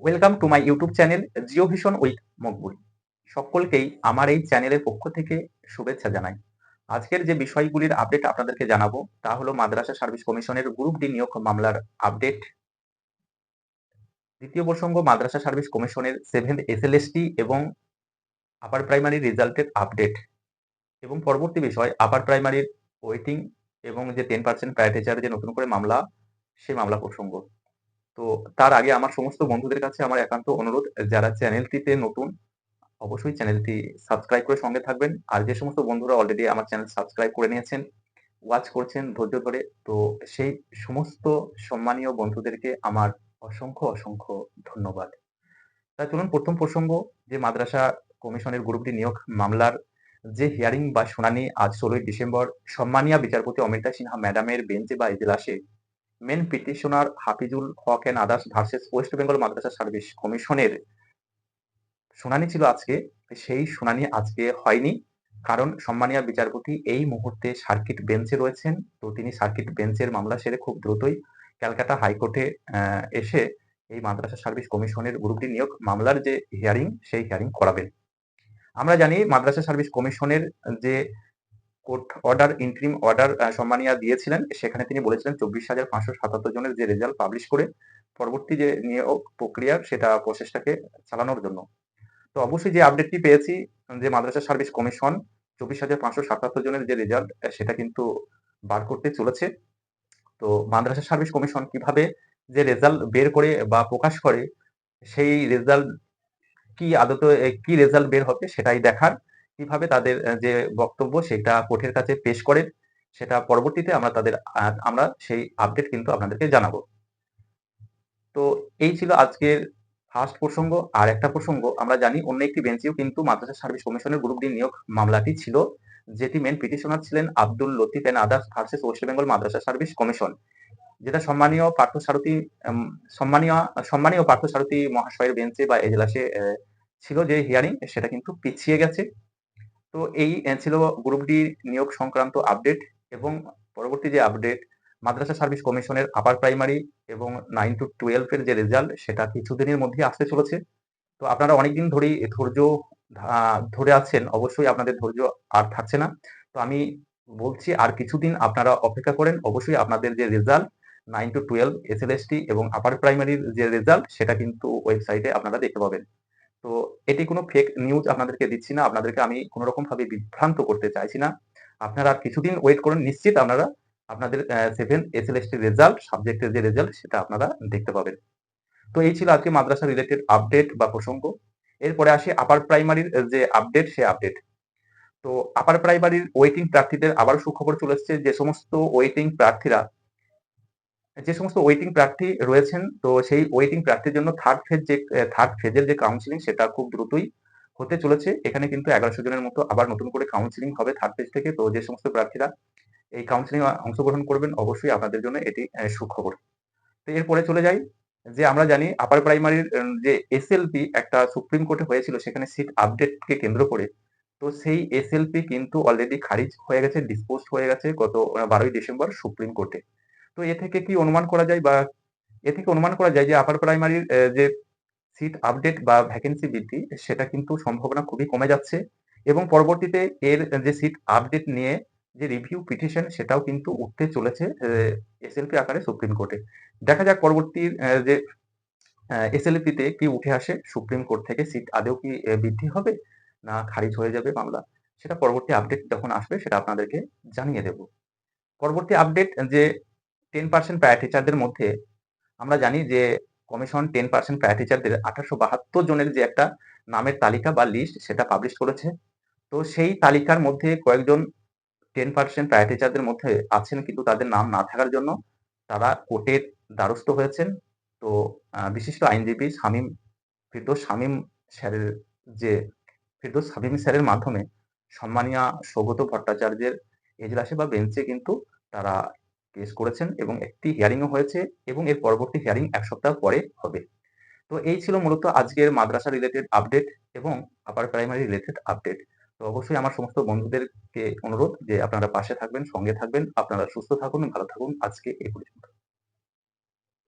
Welcome to my YouTube channel Geo Vision with Maqbool. সকলকেই আমার এই চ্যানেলের পক্ষ থেকে শুভেচ্ছা জানাই। আজকের যে বিষয়গুলির আপডেট আপনাদেরকে জানাবো তা হলো মাদ্রাসা সার্ভিস কমিশনের গ্রুপ ডি নিয়োগ মামলার আপডেট। দ্বিতীয় প্রসঙ্গ মাদ্রাসা সার্ভিস কমিশনের 7th এসএলএসটি এবং আপার প্রাইমারি রেজাল্টের আপডেট এবং পরবর্তী বিষয় আপার প্রাইমারির ওয়েটিং এবং যে 10% প্রায়োরিটাইজার যে নতুন করে মামলা, সেই মামলা প্রসঙ্গ। তো তার আগে আমার সমস্ত বন্ধুদের কাছে আমার একান্ত অনুরোধ, যারা চ্যানেলটিতে নতুন অবশ্যই চ্যানেলটি সাবস্ক্রাইব করে সঙ্গে থাকবেন। আর যে সমস্ত বন্ধুরা অলরেডি আমার চ্যানেল সাবস্ক্রাইব করে নিয়েছেন, ওয়াচ করছেন ধৈর্য ধরে, তো সেই সমস্ত সম্মানীয় বন্ধুদেরকে আমার অসংখ্য ধন্যবাদ। তাই চলুন প্রথম প্রসঙ্গ, যে মাদ্রাসা কমিশনের গ্রুপ ডি নিয়োগ মামলার যে হিয়ারিং বা শুনানি আজ 16ই ডিসেম্বর সম্মানীয় বিচারপতি অমৃতা সিনহা ম্যাডামের বেঞ্চে বা এজলাসে main petitioner Hafizul Haque and others versus West Bengal Madrasa service কমিশনের শুনানি ছিল আজকে। সেই শুনানি আজকে হয়নি, কারণ সম্মানীয় বিচারপতি এই মুহূর্তে সার্কিট বেঞ্চে রয়েছেন। তো তিনি সার্কিট বেঞ্চের মামলা সেরে খুব দ্রুতই ক্যালকাটা হাইকোর্টে এসে এই মাদ্রাসা সার্ভিস কমিশনের গ্রুপ ডি নিয়োগ মামলার যে হিয়ারিং, সেই হিয়ারিং করাবেন। আমরা জানি মাদ্রাসা সার্ভিস কমিশনের যে কোর্ট অর্ডার, ইন্টারিম অর্ডার সম্মানীয়া দিয়েছিলেন, সেখানে তিনি বলেছিলেন 24,577 জনের যে রেজাল্ট পাবলিশ করে পরবর্তী যে নিয়োগ প্রক্রিয়া সেটা প্রসেসটাকে চালানোর জন্য। তো অবশ্যই যে আপডেটটি পেয়েছি, যে মাদ্রাসা সার্ভিস কমিশন 24,577 জনের যে রেজাল্ট সেটা কিন্তু বার করতে চলেছে। তো মাদ্রাসা সার্ভিস কমিশন কিভাবে যে রেজাল্ট বের করে বা প্রকাশ করে, সেই রেজাল্ট কি আদতে কি রেজাল্ট বের হবে সেটাই দেখার। কিভাবে তাদের যে বক্তব্য সেটা কোর্টের কাছে পেশ করেন, সেটা পরবর্তীতে আমরা সেই আপডেট কিন্তু আপনাদেরকে জানাবো। তো এই ছিল আজকের ফার্স্ট প্রসঙ্গ। আর একটা প্রসঙ্গ, আমরা জানি অন্য একটি বেঞ্চেও কিন্তু মাদ্রাসা সার্ভিস কমিশনের গ্রুপ ডি নিয়োগ মামলাটি ছিল, যেটি মেন পিটিশনার ছিলেন Abdul Latif and others versus West Bengal Madrasa service commission, যেটা সম্মানীয় পার্থসারথী মহাশয়ের বেঞ্চে বা এজলাসে ছিল যে হিয়ারিং, সেটা কিন্তু পিছিয়ে গেছে। তো এই ছিল গ্রুপ ডি নিয়োগ সংক্রান্ত আপডেট। এবং পরবর্তী যে আপডেট, মাদ্রাসা সার্ভিস কমিশনের আপার প্রাইমারি এবং 9 to 12 এর যে রেজাল্ট সেটা কিছুদিনের মধ্যে আসতে চলেছে। তো আপনারা অনেকদিন ধরেই ধৈর্য ধরে আছেন, অবশ্যই আপনাদের ধৈর্য আর থাকছে না। তো আমি বলছি আর কিছুদিন আপনারা অপেক্ষা করেন, অবশ্যই আপনাদের যে রেজাল্ট 9 to 12 এসএলএসটি এবং আপার প্রাইমারির যে রেজাল্ট সেটা কিন্তু ওয়েবসাইটে আপনারা দেখতে পাবেন। তো এটি কোনো ফেক নিউজ আপনাদেরকে দিচ্ছি না, আপনাদেরকে আমি কোনো রকম ভাবে বিভ্রান্ত করতে চাইছি না। আপনারা আর কিছুদিন ওয়েট করুন, নিশ্চিত আপনারা আপনাদের 7 এসএলএসটি রেজাল্ট, সাবজেক্টের যে রেজাল্ট সেটা আপনারা দেখতে পাবেন। তো এই ছিল আজকে মাদ্রাসা রিলেটেড আপডেট বা প্রসঙ্গ। এরপরে আসি আপার প্রাইমারির যে আপডেট, সে আপডেট। তো আপার প্রাইমারির ওয়েটিং প্রার্থীদের আবার সুখবর চলে এসেছে। যে সমস্ত ওয়েটিং প্রার্থী রয়েছেন, তো সেই ওয়েটিং প্রার্থীর জন্য থার্ড ফেজের যে কাউন্সিলিং সেটা খুব দ্রুতই হতে চলেছে। এখানে কিন্তু 1100 জনের মতো আবার নতুন করে কাউন্সিলিং হবে থার্ড ফেজ থেকে। তো যে সমস্ত প্রার্থীরা এই কাউন্সিলিং অংশগ্রহণ করবেন, অবশ্যই আপনাদের জন্য এটি সুখবর। তো এরপরে চলে যাই, যে আমরা জানি আপার প্রাইমারির যে এসএলপি একটা সুপ্রিম কোর্টে হয়েছিল, সেখানে সিট আপডেটকে কেন্দ্র করে। তো সেই এসএলপি কিন্তু অলরেডি খারিজ হয়ে গেছে, ডিসপোজড হয়ে গেছে গত 12ই ডিসেম্বর সুপ্রিম কোর্টে। তো এ থেকে কি অনুমান করা যায়, বা এ থেকে অনুমান করা যায় যে আপার প্রাইমারির যে সিট আপডেট বা ভ্যাকেন্সি বৃদ্ধি, সেটা কিন্তু সম্ভাবনা খুবই কমে যাচ্ছে। এবং পরবর্তীতে এর যে সিট আপডেট নিয়ে যে রিভিউ পিটিশন, সেটাও কিন্তু উঠতে চলেছে এসএলপি আকারে সুপ্রিম কোর্টে। দেখা যাক পরবর্তী যে এসএলপিতে কি উঠে আসে সুপ্রিম কোর্ট থেকে, সিট আদৌ কি বৃদ্ধি হবে না খারিজ হয়ে যাবে মামলা, সেটা পরবর্তী আপডেট যখন আসবে সেটা আপনাদেরকে জানিয়ে দেব। পরবর্তী আপডেট, যে 10% প্রায় টিচারদের মধ্যে আমরা জানি যে কমিশন 10% প্রায় টিচারদের 1872 জনের যে একটা নামের তালিকা বা লিস্ট সেটা পাবলিশ করেছে। তো সেই তালিকার মধ্যে কয়েকজন 10% প্রায় টিচারদের মধ্যে আছেন, কিন্তু তাদের নাম না থাকার জন্য তারা কোর্টের দ্বারস্থ হয়েছেন। তো বিশিষ্ট আইনজীবী ফিরদৌস শামীম স্যারের যে ফিরদৌস শামীম স্যারের মাধ্যমে সম্মানীয় সৌগত ভট্টাচার্যের এজলাসে বা বেঞ্চে কিন্তু তারা কেস করেছেন এবং একটি হিয়ারিংও হয়েছে, এবং এর পরবর্তী হিয়ারিং 1 সপ্তাহ পরে হবে। তো এই ছিল মূলত আজকের মাদ্রাসা রিলেটেড আপডেট এবং আপার প্রাইমারি রিলেটেড আপডেট। তো অবশ্যই আমার সমস্ত বন্ধুদেরকে অনুরোধ যে আপনারা পাশে থাকবেন, সঙ্গে থাকবেন। আপনারা সুস্থ থাকুন, ভালো থাকুন। আজকে এই পর্যন্ত।